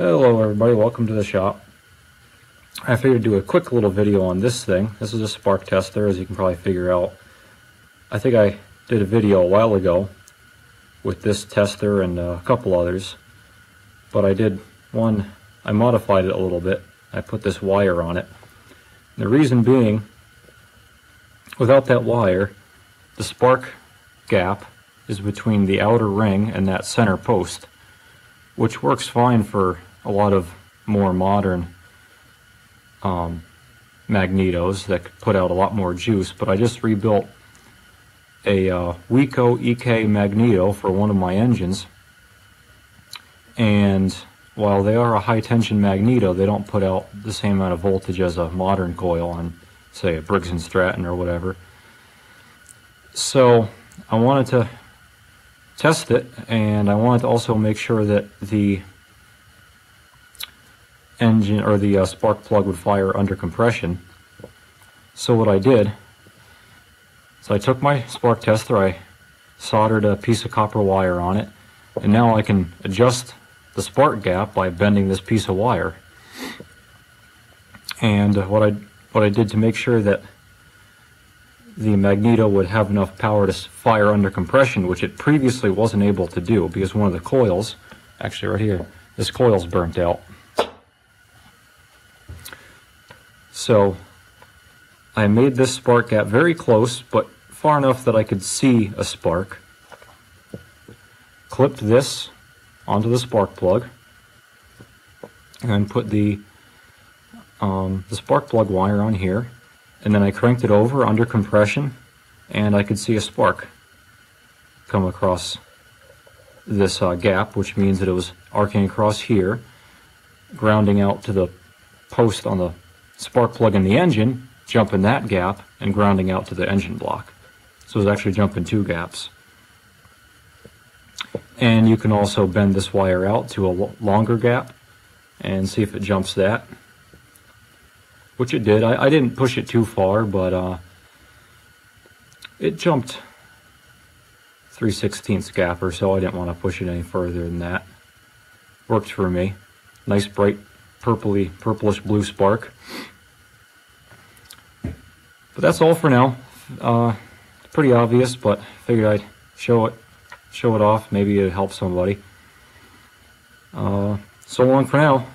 Hello everybody, welcome to the shop. I figured to do a quick little video on this thing. This is a spark tester, as you can probably figure out. I think I did a video a while ago with this tester and a couple others, but I modified it a little bit. I put this wire on it. The reason being, without that wire, the spark gap is between the outer ring and that center post, which works fine for a lot of more modern magnetos that could put out a lot more juice. But I just rebuilt a Weco EK magneto for one of my engines, and while they are a high tension magneto, they don't put out the same amount of voltage as a modern coil on, say, a Briggs & Stratton or whatever. So I wanted to test it, and I wanted to also make sure that the engine or the spark plug would fire under compression. So what I did is I took my spark tester, I soldered a piece of copper wire on it, and now I can adjust the spark gap by bending this piece of wire. And what I did to make sure that the magneto would have enough power to fire under compression, which it previously wasn't able to do because one of the coils, actually right here, this coil's burnt out. So I made this spark gap very close, but far enough that I could see a spark. Clipped this onto the spark plug, and put the spark plug wire on here, and then I cranked it over under compression, and I could see a spark come across this gap, which means that it was arcing across here, grounding out to the post on the spark plug in the engine, jumping that gap, and grounding out to the engine block. So it was actually jumping two gaps. And you can also bend this wire out to a longer gap and see if it jumps that, which it did. I didn't push it too far, but it jumped 3/16 gap or so. I didn't want to push it any further than that. Worked for me. Nice bright purplish blue spark. But that's all for now. Pretty obvious, but figured I'd show it off. Maybe it'd help somebody. So long for now.